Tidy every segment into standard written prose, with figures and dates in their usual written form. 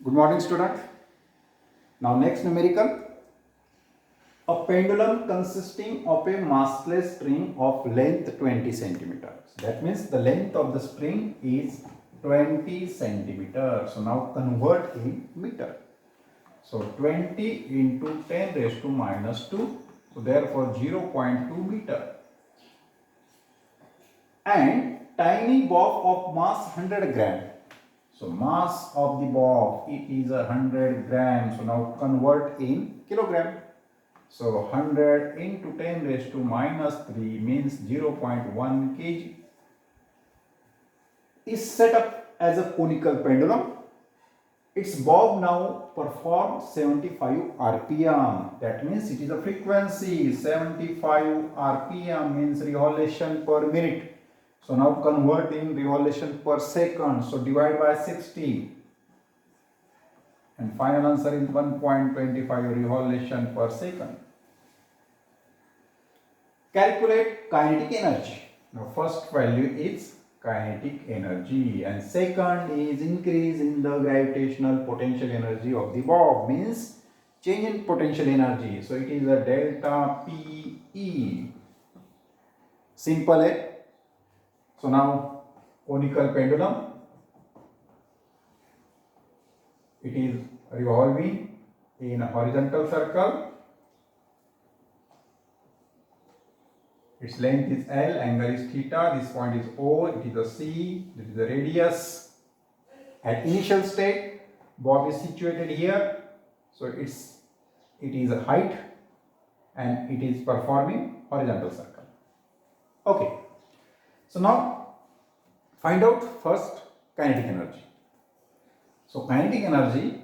Good morning, student. Now, next numerical. A pendulum consisting of a massless spring of length 20 centimeters. That means the length of the spring is 20 centimeters. So, now convert in meter. So, 20 into 10 raised to minus 2. So, therefore, 0.2 meter. And tiny bob of mass 100 gram. So mass of the bob, it is 100 grams. So now convert in kilogram. So 100 into 10 raised to minus 3 means 0.1 kg. Is set up as a conical pendulum. Its bob now performs 75 rpm. That means it is a frequency 75 rpm means revolution per minute. So now convert in revolution per second. So divide by 60. And final answer is 1.25 revolution per second. Calculate kinetic energy. Now first value is kinetic energy and second is increase in the gravitational potential energy of the bob, means change in potential energy. So it is a delta PE. Simple, eh? So now conical pendulum, it is revolving in a horizontal circle. Its length is L, angle is theta, this point is O, it is a C, this is the radius. At initial state, bob is situated here, so it is a height and it is performing horizontal circle. Okay. So now find out first kinetic energy. So kinetic energy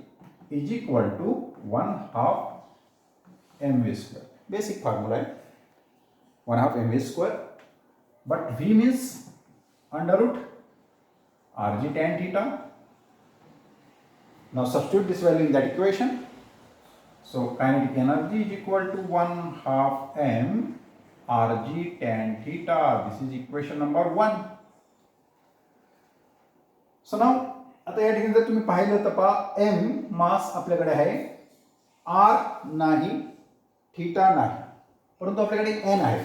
is equal to 1/2 mv square. Basic formula, 1/2 mv square. But V means under root Rg tan theta. Now substitute this value in that equation. So kinetic energy is equal to 1/2 m Rg tan theta. This is equation number 1. So now आता या ठिकाणी जर तुम्ही पाहिलं तर पहा m मास आपल्याकडे आहे, r नाही, थीटा नाही, परंतु आपल्याकडे n आहे,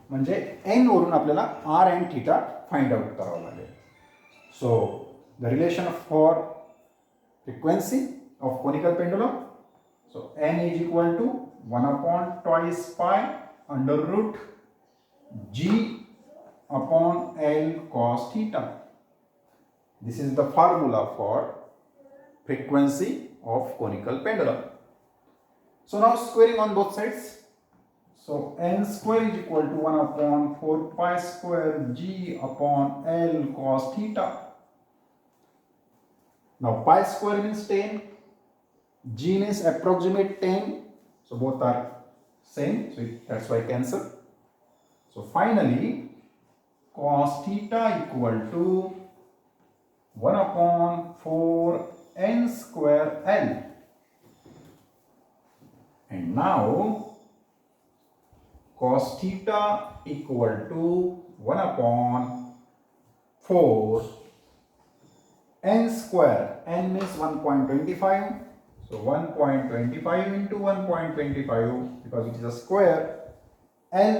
म्हणजे n वरून आपल्याला r and theta find out करावं लागेल. So the relation for frequency of conical pendulum, so n is equal to 1/2 pi under root g upon L cos theta. This is the formula for frequency of conical pendulum. So now squaring on both sides. So n square is equal to 1/4 pi square g upon L cos theta. Now pi square means 10, g means approximate 10. So both are same, so that's why cancel. So finally cos theta equal to 1/4 n square L. And now cos theta equal to 1/4 n square. N means 1.25. So 1.25 into 1.25 because it is a square. L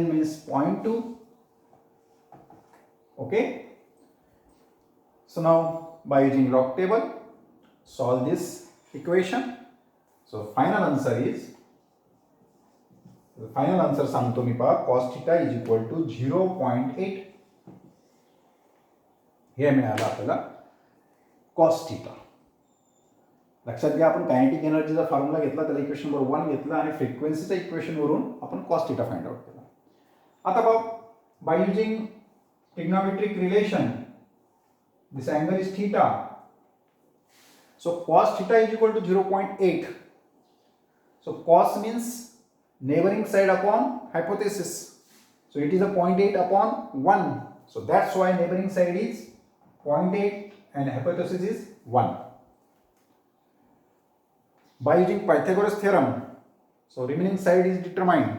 means 0.2. Okay. So now by using log table, solve this equation. So final answer सांगतो मी पहा, cos theta is equal to 0.8. हे मिळालं आपल्याला cos theta. लक्षात घ्या, आपण kinetic एनर्जीचा formula घेतला, त्याला equation number 1 घेतला आणि फ्रिक्वेन्सीचा इक्वेशन वरून आपण cos theta फाइंड आउट केला. आता बघ, by using trigonometric relation, this angle is theta. So cos theta is equal to 0.8. So cos means neighboring side upon hypothesis. So it is a 0.8 upon 1. So that's why neighboring side is 0.8 and hypothesis is 1. By using Pythagoras theorem, so remaining side is determined.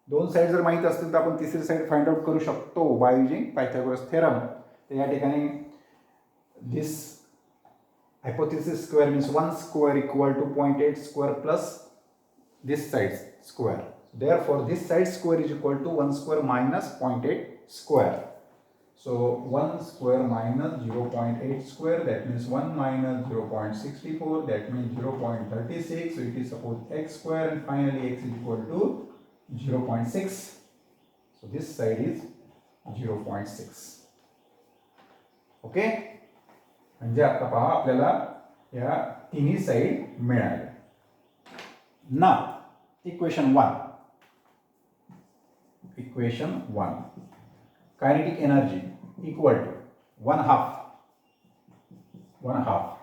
दोन side जर माहित असतील तर आपण तिसरी side find out करू शकतो by using Pythagoras theorem. तर या ठिकाणी this hypothesis square means 1 square equal to 0.8 square plus this side square. Therefore, this side square is equal to 1 square minus 0.8 square. So 1 square minus 0.8 square, that means 1 minus 0.64, that means 0.36. So it is suppose x square, and finally x is equal to 0.6. So this side is 0.6. Okay, म्हणजे आता पहा आपल्याला या तिन्ही side मिळाल्या. Now equation 1 kinetic energy equal to 1 half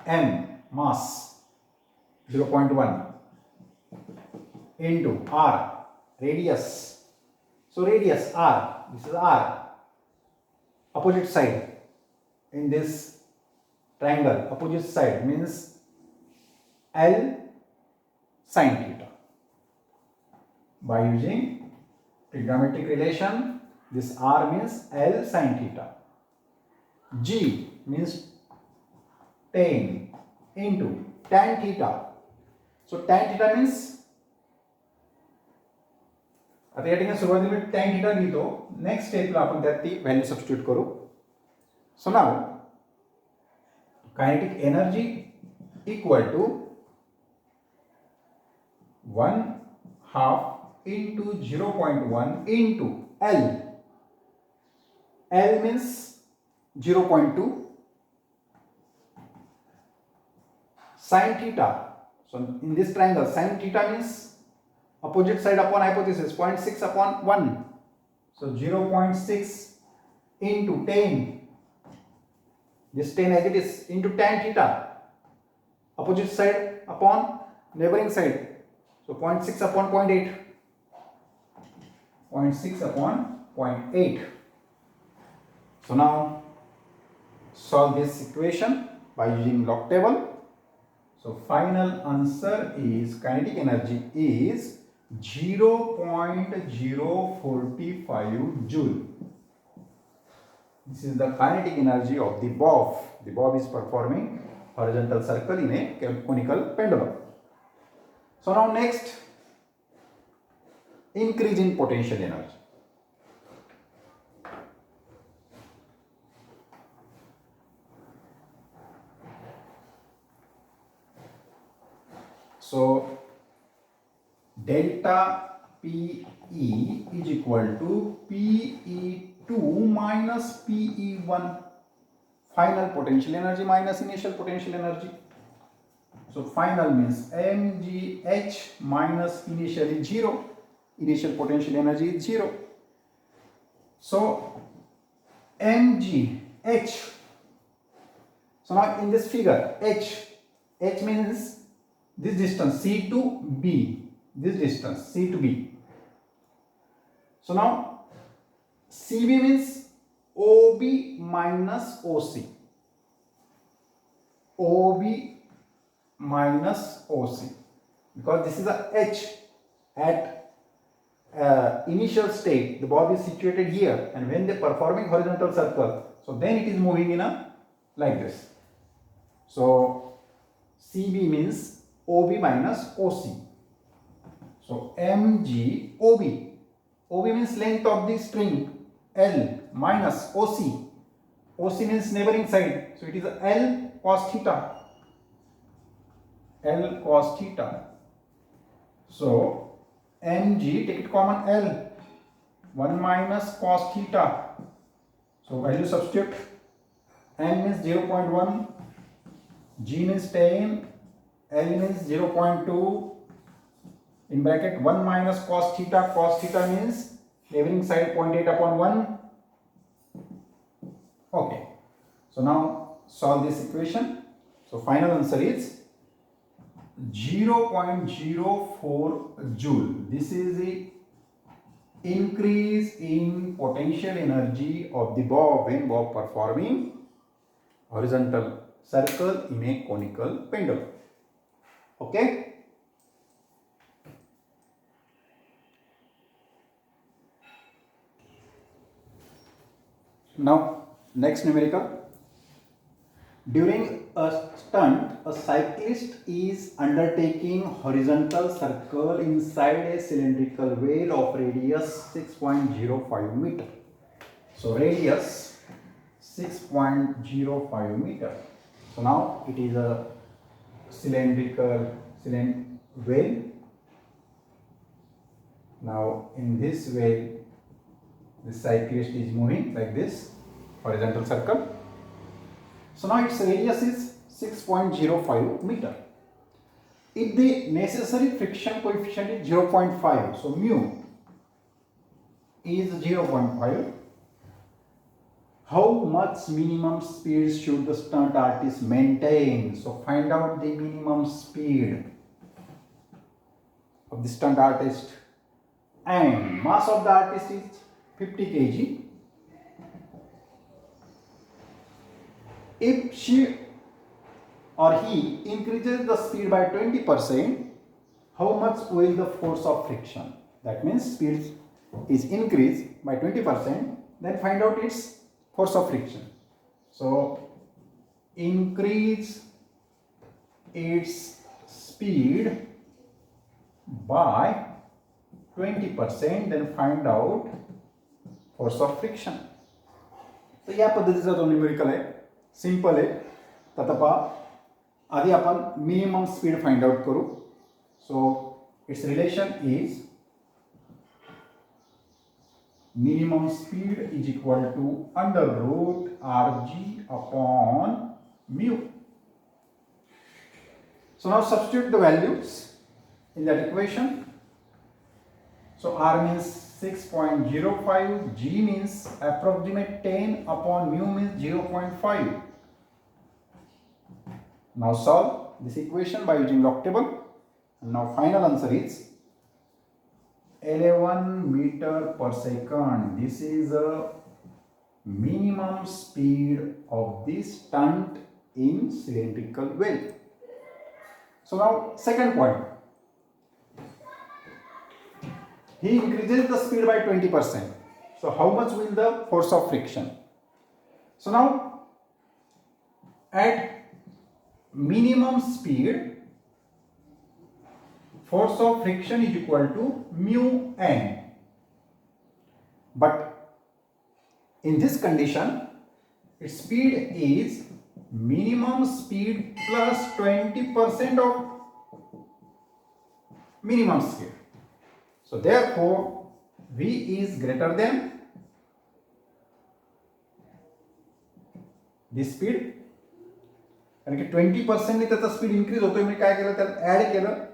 m mass 0.1 into r radius. So radius r, this is r, opposite side in this triangle, opposite side means L sin theta. By using trigonometric relation, this r means L sin theta. G means tan into tan theta. So tan theta means, आता या ठिकाणी सुरुवातीला tan theta लिहितो, next स्टेपला आपण त्यात ती value substitute करू. So now kinetic energy equal to 1 half into 0.1 into L. L means 0.2 sin theta. So in this triangle, sin theta means opposite side upon hypothesis, 0.6 upon 1. So 0.6 into 10. This 10 as it is into tan theta, opposite side upon neighboring side. So 0.6 upon 0.8. 0.6 upon 0.8. So now solve this equation by using log table. So final answer is kinetic energy is 0.045 joule. This is the kinetic energy of the bob. The bob is performing horizontal circle in a conical pendulum. So now next, increase in potential energy. So delta PE is equal to PE2 minus PE1, final potential energy minus initial potential energy. So final means mgh minus initial is 0, initial potential energy is 0. So mgh, so now in this figure h means this distance C to B, this distance C to B. So now CB means OB minus OC. OB minus OC. Because this is a H at initial state, the bob is situated here, and when they are performing horizontal circle, so then it is moving in a like this. So CB means OB minus OC. So mg OB. OB means length of the string, L minus OC. OC means neighboring side. So it is L cos theta. L cos theta. So mg, take it common L. 1 minus cos theta. So value substitute. M means 0.1. G means 10. L means 0.2. In bracket 1 minus cos theta. Cos theta means neighboring side 0.8 upon 1. Okay. So now solve this equation. So final answer is 0.04 joule. This is the increase in potential energy of the bob when bob performing horizontal circle in a conical pendulum. Okay. Now next numerical. During a stunt, a cyclist is undertaking horizontal circle inside a cylindrical wheel of radius 6.05 meter. So radius 6.05 meter. So now it is a cylindrical wheel. Now in this way the cyclist is moving like this, horizontal circle. So now its radius is 6.05 meter. If the necessary friction coefficient is 0.5, so mu is 0.5, how much minimum speed should the stunt artist maintain? So find out the minimum speed of the stunt artist. And mass of the artist is 50 kg. If she or he increases the speed by 20%, how much will the force of friction? That means speed is increased by 20%, then find out its force of friction. So increase its speed by 20%, then find out force of friction. तर या पद्धतीचा तो numerical आहे, simple आहे. तर आता पहा, आधी आपण मिनिमम स्पीड फाइंड आउट करू. So it's relation is minimum speed is equal to under root rg upon mu. So now substitute the values in that equation. So r means 6.05, g means approximate 10 upon mu means 0.5. Now solve this equation by using log table. And now final answer is 11 meter per second. This is a minimum speed of this stunt in cylindrical wheel. So now second point. He increases the speed by 20%. So how much will the force of friction? So now at minimum speed, force of friction is equal to mu n. But in this condition, its speed is minimum speed plus 20% of minimum speed. So therefore, v is greater than this speed. कारण की 20% त्याचा speed increase होतोय, मी काय केलं त्याला add केलं,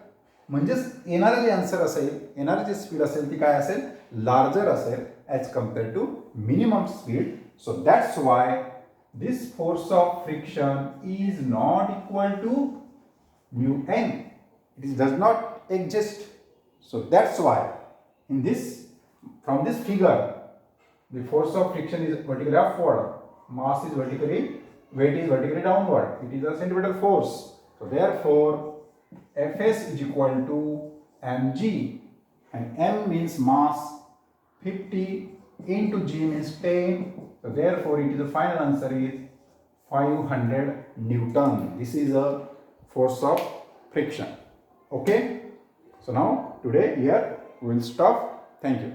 म्हणजेच येणारे जे आन्सर असेल, येणारे जे स्पीड असेल ती काय असेल, लार्जर असेल as compare to minimum speed. So that's why this force of friction is not equal to mu N. It does not exist. So that's why in this, from this figure, the force of friction is vertically upward, mass is vertically, weight is vertically downward. It is a centripetal force. So therefore Fs is equal to mg, and m means mass, 50 into g means 10. So therefore it is the final answer is 500 Newton. This is a force of friction. Okay. So now today here we will stop. Thank you.